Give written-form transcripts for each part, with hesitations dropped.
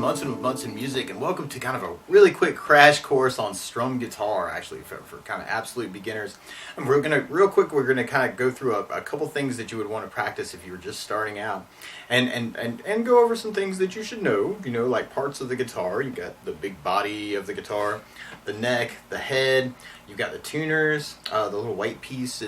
Months and Months in Music, and welcome to kind of a really quick crash course on strum guitar, actually, for kind of absolute beginners. And we're gonna kind of go through a couple things that you would want to practice if you were just starting out, and go over some things that you should know, like parts of the guitar. You got the big body of the guitar, the neck, the head. You've got the tuners, the little white piece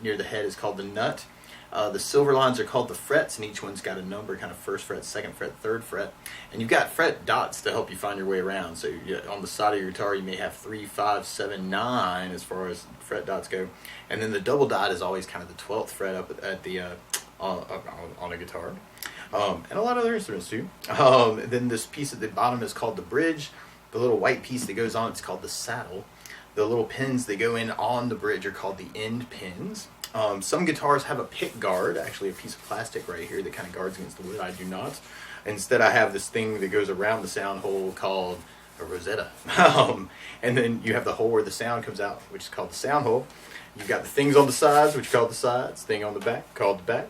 near the head is called the nut. The silver lines are called the frets, and each one's got a number, kind of first fret, second fret, third fret. And you've got fret dots to help you find your way around. So on the side of your guitar, you may have 3, 5, 7, 9 as far as fret dots go. And then the double dot is always kind of the 12th fret up at the on a guitar. And a lot of other instruments too. Then this piece at the bottom is called the bridge. The little white piece that goes on, it's called the saddle. The little pins that go in on the bridge are called the end pins. Some guitars have a pick guard, actually a piece of plastic right here that kind of guards against the wood. I do not. Instead, I have this thing that goes around the sound hole called a rosetta. And then you have the hole where the sound comes out, which is called the sound hole. You've got the things on the sides, which are called the sides. Thing on the back, called the back.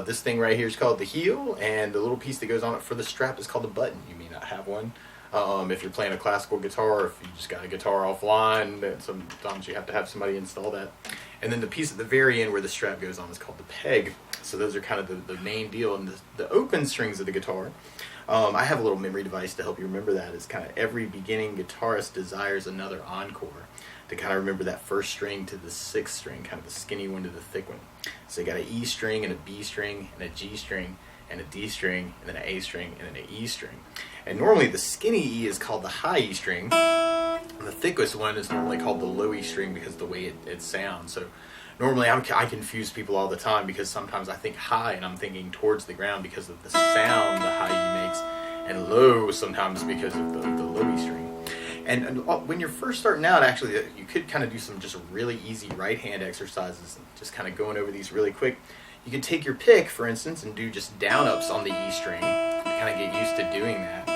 This thing right here is called the heel, and the little piece that goes on it for the strap is called the button. You may not have one. If you're playing a classical guitar, or if you just got a guitar offline, then sometimes you have to have somebody install that. And then the piece at the very end where the strap goes on is called the peg. So those are kind of the main deal. And the open strings of the guitar, I have a little memory device to help you remember that. It's kind of every beginning guitarist desires another encore to kind of remember that first string to the sixth string, kind of the skinny one to the thick one. So you got an E string and a B string and a G string and a D string, and then an A string, and then an E string. And normally the skinny E is called the high E string. The thickest one is normally called the low E string because of the way it sounds. So normally I confuse people all the time because sometimes I think high and I'm thinking towards the ground because of the sound the high E makes, and low sometimes because of the low E string. And when you're first starting out, actually, you could kind of do some just really easy right hand exercises, and just kind of going over these really quick. You could take your pick, for instance, and do just down ups on the E string to kind of get used to doing that.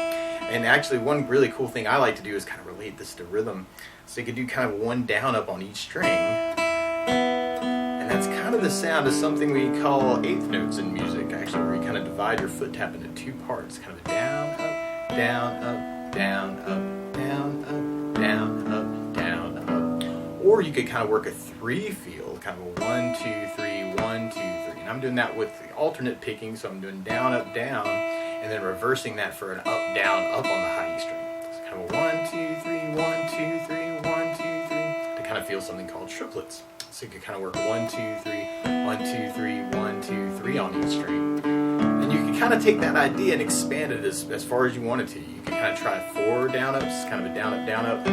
And actually, one really cool thing I like to do is kind of relate this to rhythm. So you could do kind of one down up on each string. And that's kind of the sound of something we call eighth notes in music, actually, where you kind of divide your foot tap into two parts. Kind of a down, up, down, up, down, up, down, up, down, up, down, up. Or you could kind of work a three feel, kind of a 1, 2, 3, 1, 2, 3. And I'm doing that with alternate picking, so I'm doing down, up, down, and then reversing that for an up, down, up on the high E string. So kind of a 1, 2, 3, 1, 2, 3, 1, 2, 3, to kind of feel something called triplets. So you could kind of work 1, 2, 3, 1, 2, 3, 1, 2, 3 on each string. And you can kind of take that idea and expand it as far as you wanted to. You can kind of try 4 down ups, kind of a down, up, down, up. I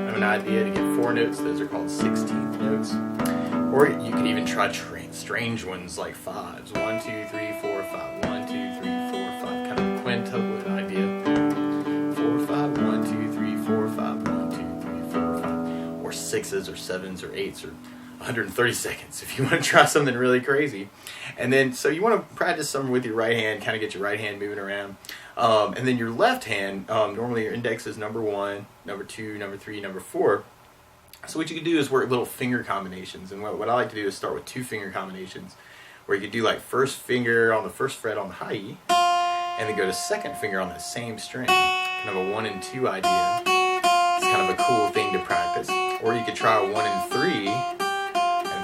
have an idea to get 4 notes. Those are called 16th notes. Or you can even try strange ones like 5s. 1, 2, 3, 4, 5. 1, 2, 3, 4, 5. Kind of a quintuplet idea. 4, 5. 1, 2, 3, 4, 5. 1, 2, 3, 4, 5. Or 6s or 7s or 8s or 130 seconds if you want to try something really crazy. And then, so you want to practice some with your right hand, kind of get your right hand moving around. And then your left hand, normally your index is number 1, number 2, number 3, number 4. So what you can do is work little finger combinations. And what I like to do is start with 2 finger combinations, where you could do like first finger on the first fret on the high E, and then go to second finger on that same string. Kind of a 1 and 2 idea. It's kind of a cool thing to practice. Or you could try a 1 and 3.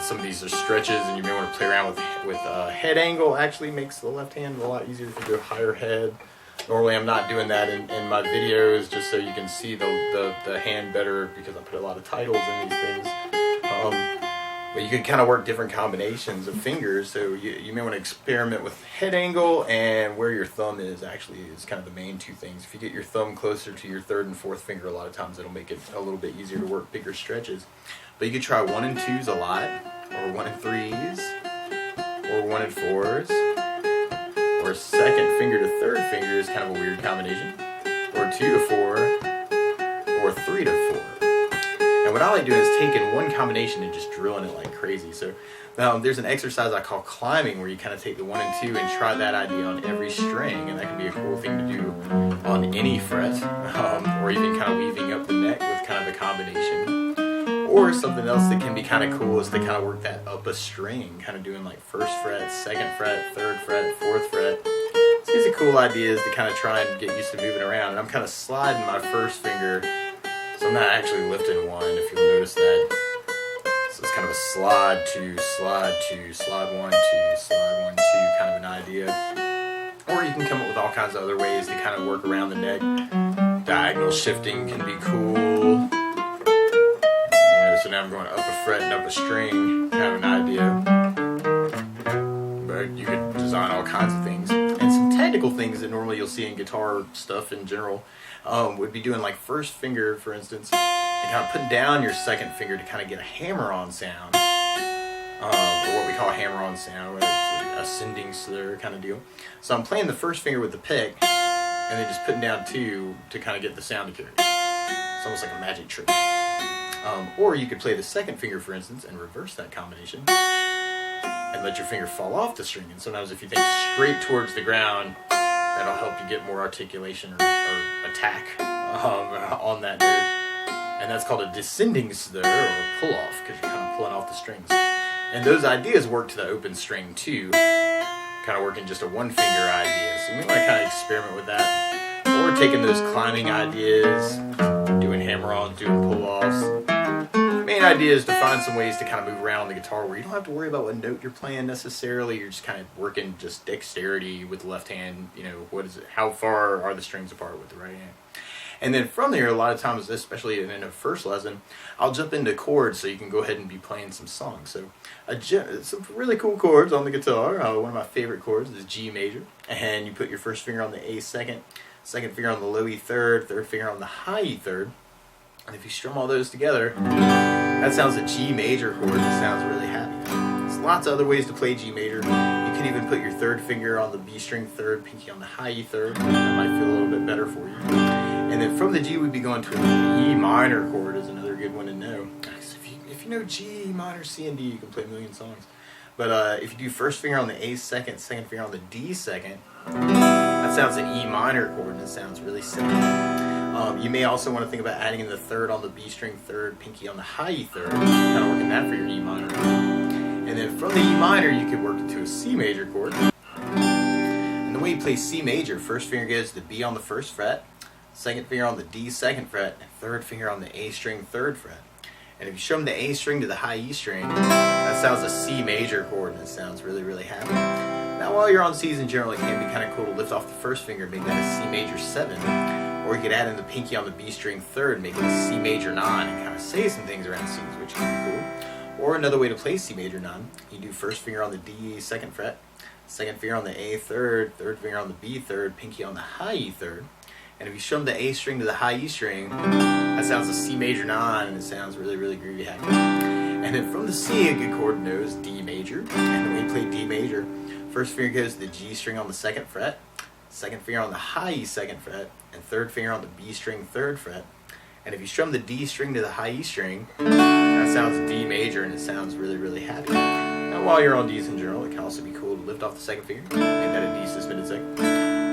Some of these are stretches, and you may want to play around with head angle. Actually makes the left hand a lot easier if you go higher head. Normally I'm not doing that in my videos, just so you can see the hand better, because I put a lot of titles in these things. But you can kind of work different combinations of fingers, so you may want to experiment with head angle and where your thumb is. Actually is kind of the main 2 things. If you get your thumb closer to your 3rd and 4th finger, a lot of times it'll make it a little bit easier to work bigger stretches. But you could try 1 and 2s a lot, or 1 and 3s, or 1 and 4s, or second finger to third finger is kind of a weird combination, or 2 to 4, or 3 to 4. And what I like doing is taking one combination and just drilling it like crazy. So there's an exercise I call climbing, where you kind of take the 1 and 2 and try that idea on every string, and that can be a cool thing to do on any fret, or even kind of weaving up the neck with kind of a combination. Or something else that can be kind of cool is to kind of work that up a string, kind of doing like first fret, second fret, third fret, fourth fret, So these are cool ideas to kind of try and get used to moving around. And I'm kind of sliding my first finger, so I'm not actually lifting one, if you'll notice that. So it's kind of a slide, two, slide, two, slide, one, two, slide, one, two, kind of an idea. Or you can come up with all kinds of other ways to kind of work around the neck. Diagonal shifting can be cool. So now I'm going up a fret and up a string, kind of an idea. But you could design all kinds of things. And some technical things that normally you'll see in guitar stuff in general would be doing like first finger, for instance, and kind of putting down your second finger to kind of get a hammer-on sound, or what we call a hammer-on sound, where it's an ascending slur kind of deal. So I'm playing the first finger with the pick, and then just putting down two to kind of get the sound to carry. It's almost like a magic trick. Or you could play the second finger, for instance, and reverse that combination and let your finger fall off the string. And sometimes if you think straight towards the ground, that'll help you get more articulation or attack on that note. And that's called a descending slur or a pull-off, because you're kind of pulling off the strings. And those ideas work to the open string too, kind of working just a one-finger idea. So you might want to kind of experiment with that. Or taking those climbing ideas, doing hammer-ons, doing pull-offs. Main idea is to find some ways to kind of move around the guitar where you don't have to worry about what note you're playing necessarily. You're just kind of working just dexterity with the left hand. You know, what is it? How far are the strings apart with the right hand? And then from there, a lot of times, especially in a first lesson, I'll jump into chords so you can go ahead and be playing some songs. So some really cool chords on the guitar. One of my favorite chords is G major. And you put your first finger on the A second finger on the low E third finger on the high E third. And if you strum all those together, that sounds a G major chord that sounds really happy. There's lots of other ways to play G major. You can even put your third finger on the B string third, pinky on the high E third. That might feel a little bit better for you. And then from the G, we'd be going to an E minor chord is another good one to know. If you know G, E minor, C, and D, you can play a million songs. But if you do first finger on the A second finger on the D second, that sounds an E minor chord, and it sounds really sad. You may also want to think about adding in the third on the B string third, pinky on the high E third, kind of working that for your E minor. And then from the E minor, you could work it to a C major chord. And the way you play C major, first finger goes to the B on the first fret, second finger on the D second fret, and third finger on the A string third fret. And if you strum the A string to the high E string, that sounds a C major chord, and it sounds really, really happy. Now, while you're on C's in general, it can be kind of cool to lift off the first finger, make that a C major 7. Or you could add in the pinky on the B string third, make it a C major 9, and kind of say some things around C's, which can be cool. Or another way to play C major 9, you do first finger on the D second fret, second finger on the A third finger on the B third, pinky on the high E third. And if you strum the A string to the high E string, that sounds a C major 9, and it sounds really, really groovy happy. And then from the C, a good chord to know is D major. And then when you play D major, first finger goes to the G string on the second fret, second finger on the high E second fret, and third finger on the B string third fret. And if you strum the D string to the high E string, that sounds D major, and it sounds really, really happy. Now, while you're on D's in general, it can also be cool to lift off the second finger, make that a D suspended second.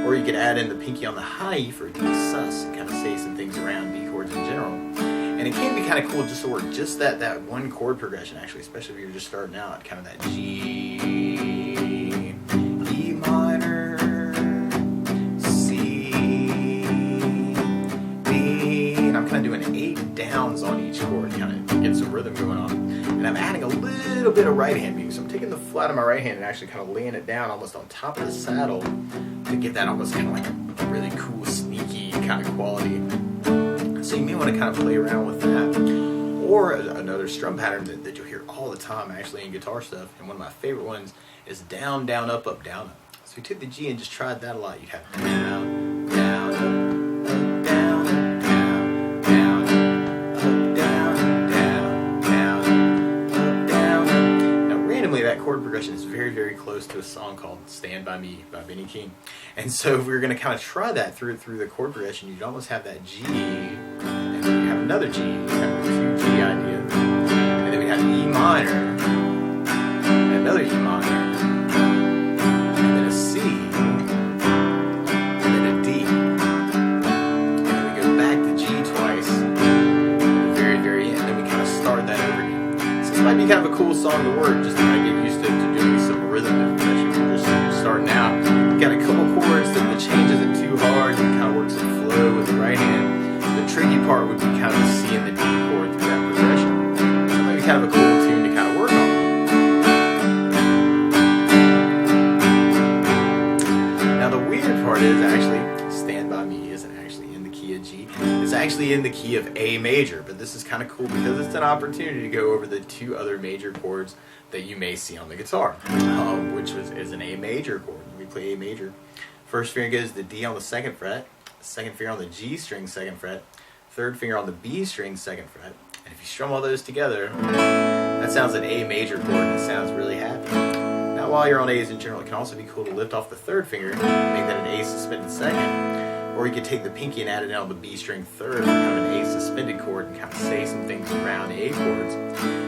Or you could add in the pinky on the high E for a D sus and kind of say some things around D chords in general. And it can be kind of cool just to work just that one chord progression, actually, especially if you're just starting out, kind of that G, E minor, C, D, and I'm kind of doing 8 downs on each chord, kind of get some rhythm going on. And I'm adding a little bit of right hand beat, so I'm taking the flat of my right hand and actually kind of laying it down almost on top of the saddle to give that almost kind of like a really cool, sneaky kind of quality. So you may want to kind of play around with that. Or another strum pattern that you'll hear all the time actually in guitar stuff, and one of my favorite ones is down, down, up, up, down, up. So you took the G and just tried that a lot. You'd have down, down, up, down, down, down, up, down, down, down, up, down. Now randomly that chord progression is very, very close to a song called Stand By Me by Benny King. And so if we were going to kind of try that through the chord progression, you'd almost have that G, and then you have another G, you have the 2 G idea, and then we have E minor, and another E minor, and then a C, and then a D, and then we go back to G twice, at the very, very end, and then we kind of start that over again. So this might be kind of a cool song to work, just to kind of get used to doing some rhythm, especially if you're just starting out. Got a couple chords tricky part would be kind of seeing the D chord through that progression. So maybe kind of a cool tune to kind of work on. Now the weird part is actually, Stand By Me isn't actually in the key of G. It's actually in the key of A major, but this is kind of cool because it's an opportunity to go over the two other major chords that you may see on the guitar, which is an A major chord. We play A major. First finger goes to D on the 2nd fret, second finger on the G string 2nd fret, third finger on the B string 2nd fret, and if you strum all those together, that sounds an A major chord and it sounds really happy. Now while you're on A's in general, it can also be cool to lift off the 3rd finger, make that an A suspended 2nd, or you could take the pinky and add it on the B string 3rd for kind of an A suspended chord and kind of say some things around A chords.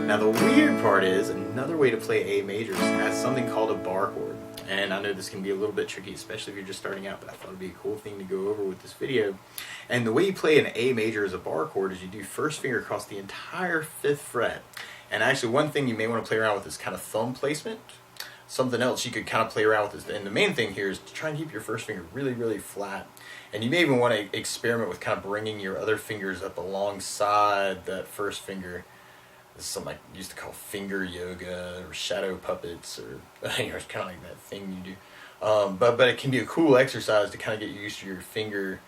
Now the weird part is, another way to play A majors has something called a bar chord. And I know this can be a little bit tricky, especially if you're just starting out, but I thought it'd be a cool thing to go over with this video. And the way you play an A major as a bar chord is you do first finger across the entire 5th fret. And actually one thing you may want to play around with is kind of thumb placement. Something else you could kind of play around with is, and the main thing here is to try and keep your first finger really, really flat. And you may even want to experiment with kind of bringing your other fingers up alongside that first finger. This is something I used to call finger yoga or shadow puppets, or it's kind of like that thing you do. But it can be a cool exercise to kind of get used to your fingers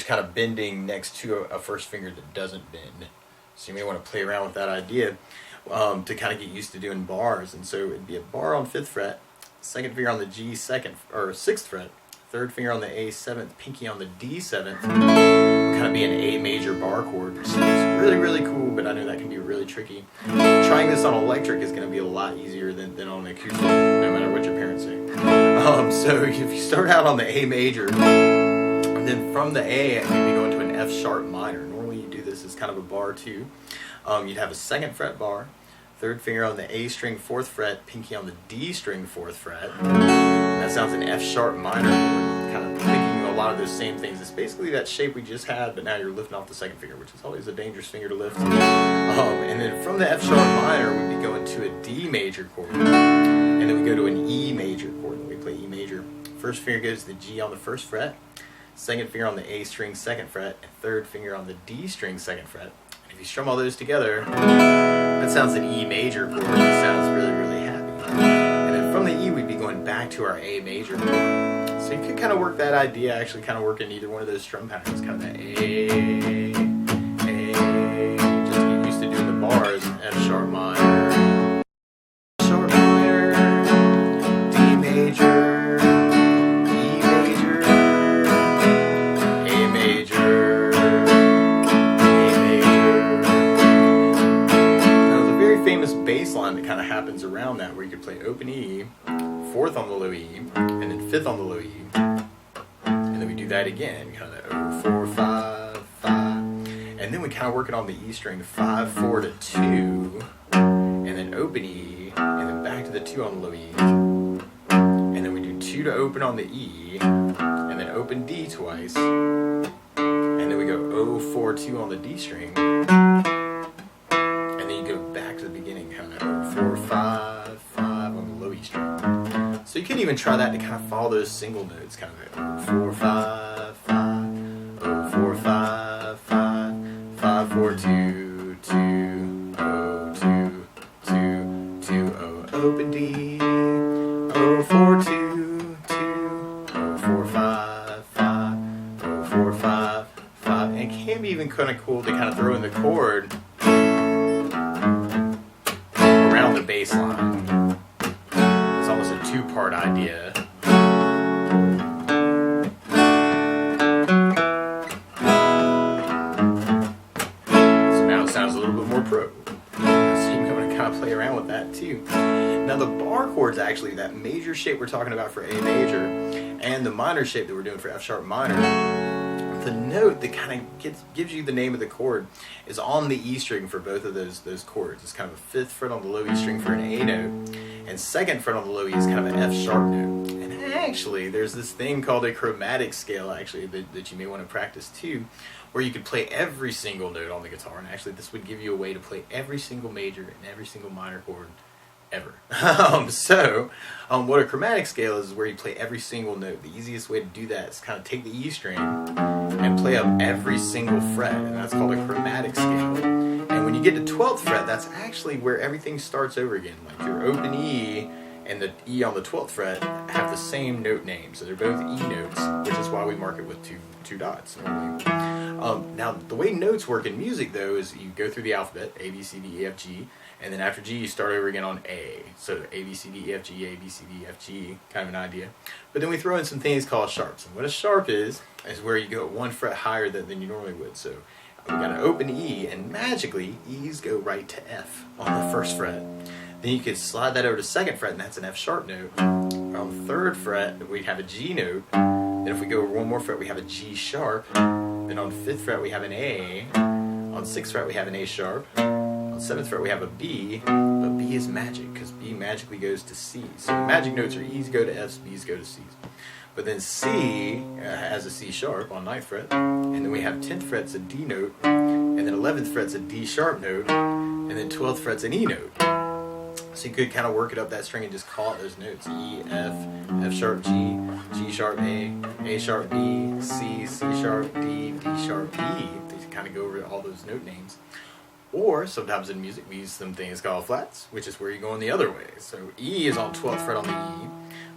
kind of bending next to a first finger that doesn't bend. So you may want to play around with that idea to kind of get used to doing bars. And so it'd be a bar on 5th fret, second finger on the G 2nd or 6th fret, third finger on the A 7th, pinky on the D 7th. Kind of be an A major bar chord, which sounds really, really cool, but I know that can be really tricky. Trying this on electric is going to be a lot easier than on acoustic, no matter what your parents say. So if you start out on the A major, and then from the A, you'd be going to an F sharp minor. Normally you do this as kind of a bar too. You'd have a 2nd fret bar, third finger on the A string 4th fret, pinky on the D string 4th fret. That sounds an F sharp minor chord, kind of thinking a lot of those same things. It's basically that shape we just had, but now you're lifting off the 2nd finger, which is always a dangerous finger to lift. And then from the F sharp minor, we'd be going to a D major chord, and then we go to an E major chord, and we play E major. First finger goes to the G on the 1st fret, second finger on the A string 2nd fret, and third finger on the D string 2nd fret. And if you strum all those together, that sounds an E major chord. It sounds really, really happy. And then from the E, we'd be going back to our A major chord. So you could kind of work that idea, actually kind of work in either one of those strum patterns, kind of that A, just to get used to doing the bars. F sharp minor, sharp minor, D major, E major, A major, A major. Now there's a very famous bass line that kind of happens around that, where you could play open E, 4th on the low E, and then 5th on the low E, and then we do that again, kind of 0, 4, 5, 5, and then we kind of work it on the E string, 5, 4 to 2, and then open E, and then back to the 2 on the low E, and then we do 2 to open on the E, and then open D twice, and then we go 0, 4, 2 on the D string, and then you go back to the beginning, kind of 0, 4, 5, 5 on the low E string. So you can even try that to kind of follow those single notes, kind of 4, 5, 5, 0, 4, 5, 5, 5, 4, 2, 2, 0, 2, 2, 2, 0, open D, 0, 4, 2, 2, 0, 4, 5, 5, 0, 4, 5, 5. And it can be even kind of cool to kind of throw in the chord around the bass line. Almost a two-part idea. So now it sounds a little bit more pro. So you can kind of play around with that too. Now the bar chords, actually, that major shape we're talking about for A major and the minor shape that we're doing for F sharp minor, the note that kind of gives you the name of the chord is on the E string for both of those chords. It's kind of a 5th fret on the low E string for an A note, and 2nd fret on the low E is kind of an F sharp note. And actually, there's this thing called a chromatic scale, actually, that you may want to practice too, where you could play every single note on the guitar. And actually, this would give you a way to play every single major and every single minor chord ever. What a chromatic scale is where you play every single note. The easiest way to do that is kind of take the E string, and play up every single fret, and that's called a chromatic scale. And when you get to 12th fret, that's actually where everything starts over again. Like your open E and the E on the 12th fret have the same note name, so they're both E notes, which is why we mark it with two dots normally. Now, the way notes work in music, though, is you go through the alphabet, A, B, C, D, E, F, G, and then after G, you start over again on A. So A, B, C, D, E, F, G, A, B, C, D, E, F, G, kind of an idea. But then we throw in some things called sharps. And what a sharp is where you go one fret higher than you normally would. So we got an open E, and magically, E's go right to F on the first fret. Then you could slide that over to 2nd fret, and that's an F sharp note. On 3rd fret, we have a G note. Then if we go over one more fret, we have a G sharp. Then on 5th fret, we have an A. On 6th fret, we have an A sharp. On 7th fret, we have a B. But B is magic, because B magically goes to C. So the magic notes are E's go to F's, B's go to C's. But then C has a C sharp on 9th fret. And then we have 10th fret's a D note. And then 11th fret's a D sharp note. And then 12th fret's an E note. So you could kind of work it up that string and just call it those notes. E, F, F sharp, G, G sharp, A sharp, B, C, C sharp, D, D sharp, E. They kind of go over all those note names. Or sometimes in music we use some things called flats, which is where you go in the other way. So E is on 12th fret on the E.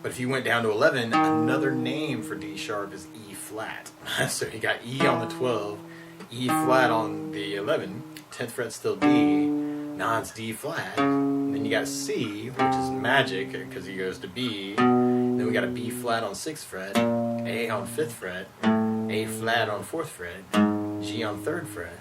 But if you went down to 11, another name for D sharp is E flat. So you got E on the 12, E flat on the 11, 10th fret still D, now it's D flat. Then you got C, which is magic because he goes to B. Then we got a B flat on 6th fret, A on 5th fret, A flat on 4th fret, G on 3rd fret,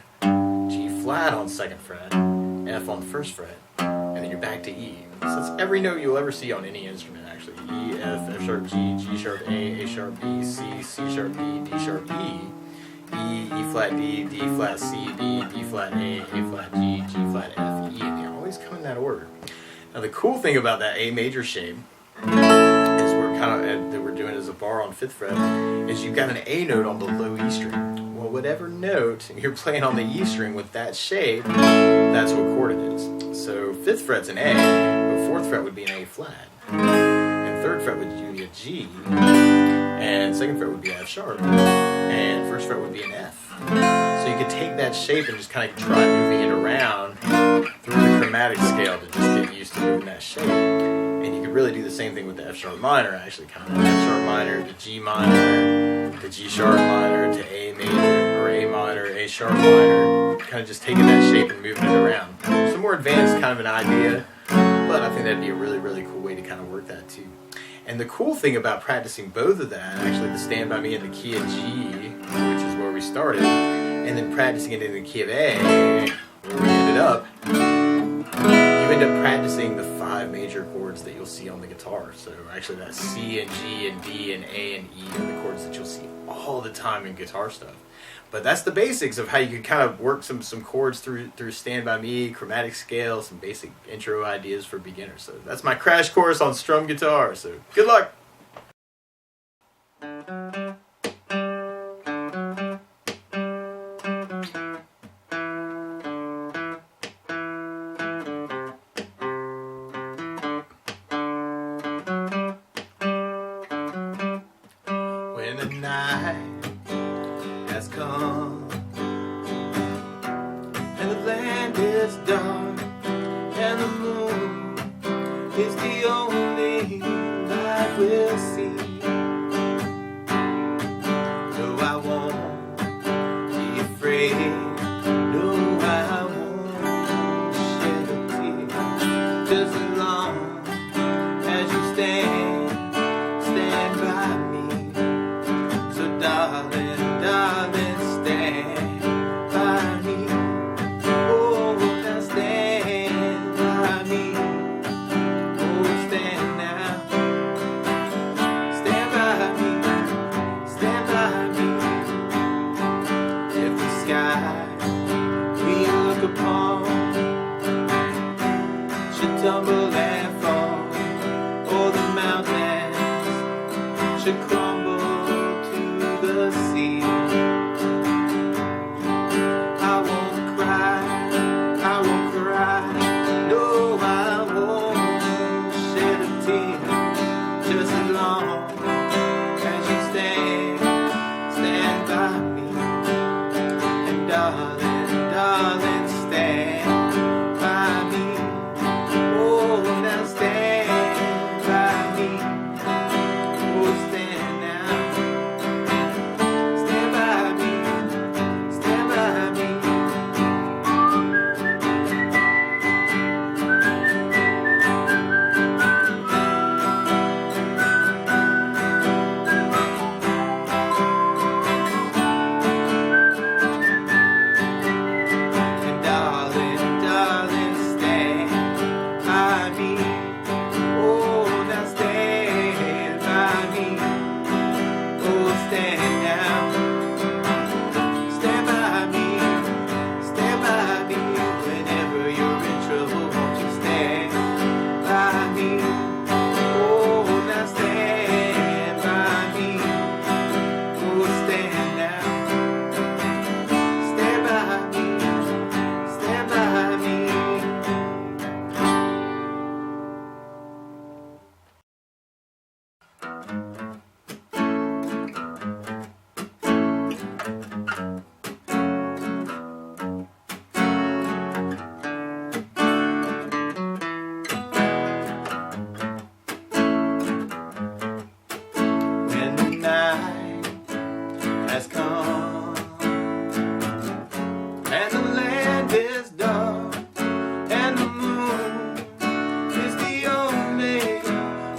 G flat on 2nd fret, F on 1st fret, and then you're back to E. So that's every note you'll ever see on any instrument actually. E, F, F sharp, G, G sharp, A sharp, B, C, C sharp, D, D sharp, E. E, E flat, D, D flat, C, D, D flat, A flat, G, G flat, F, E, and they always come in that order. Now the cool thing about that A major shape is we're doing as a bar on 5th fret is you've got an A note on the low E string. Well, whatever note you're playing on the E string with that shape, that's what chord it is. So 5th fret's an A, but 4th fret would be an A flat, and 3rd fret would be a G, and 2nd fret would be an F sharp, and 1st fret would be an F. So you could take that shape and just kind of try moving it around through the chromatic scale to just get used to moving that shape. And you could really do the same thing with the F sharp minor, actually, kind of F sharp minor to G minor, to G sharp minor, to A major, or A minor, A sharp minor, kind of just taking that shape and moving it around. It's a more advanced kind of an idea, but I think that'd be a really, really cool way to kind of work that too. And the cool thing about practicing both of that, actually the Stand By Me in the key of G, which is where we started, and then practicing it in the key of A, where we ended up, you end up practicing the 5 major chords that you'll see on the guitar. So actually that's C and G and D and A and E are the chords that you'll see all the time in guitar stuff. But that's the basics of how you can kind of work some chords through Stand By Me, chromatic scale, some basic intro ideas for beginners. So that's my crash course on strum guitar. So good luck! When the night has come and the land is dark and the moon is the only light we'll see. No, I won't be afraid. No, I won't shed a tear. Just as long as you stand by me. So darling, darling, stand by me. Oh, now stand by me. Oh, stand now. Stand by me. Stand by me. If the sky we look upon should tumble and fall, or the mountains should crumble to the sea, I won't cry, no, I won't shed a tear, just as long as you stand by me.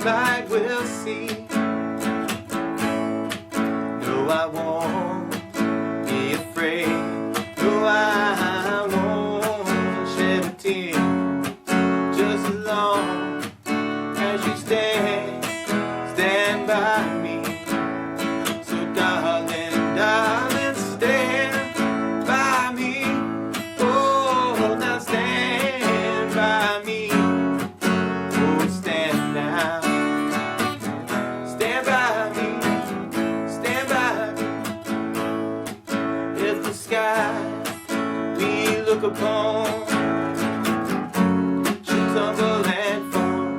moonlight will see. No, I won't be afraid. No, I won't shed a tear. Just as long as you stand by me. So darling, darling, stand by me. Oh, now stand by me. Oh, stand now. Stand by me. Stand by me. If the sky we look upon should tumble and fall,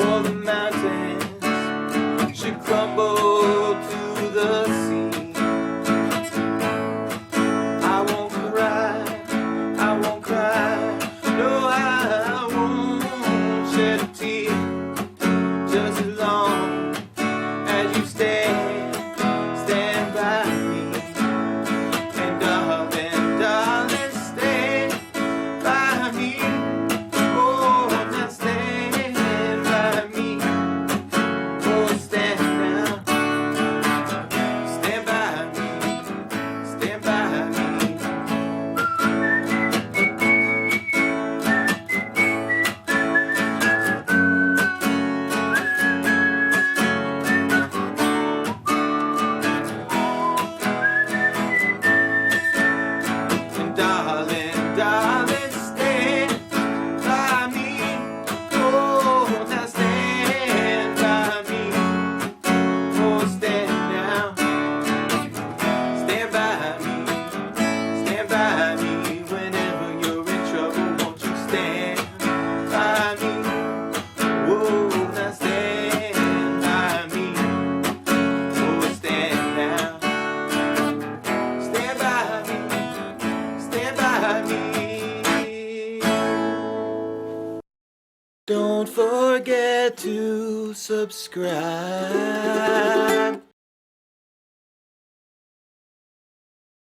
or the mountains should crumble to the sea, I won't cry, I won't cry, no, I won't shed a tear, just as long as you stand by me. And darling, darling, stand by me. Oh, now stand by me. Oh, stand now. Stand by me. Stand by me. And darling, darling, stand by me. Oh, now stand by me. Oh, stand now. Stand by me. Stand by me. Whenever you're in trouble, won't you stand by me? Oh, now stand by me. Oh, stand now. Stand by me. Stand by me. Don't forget to subscribe.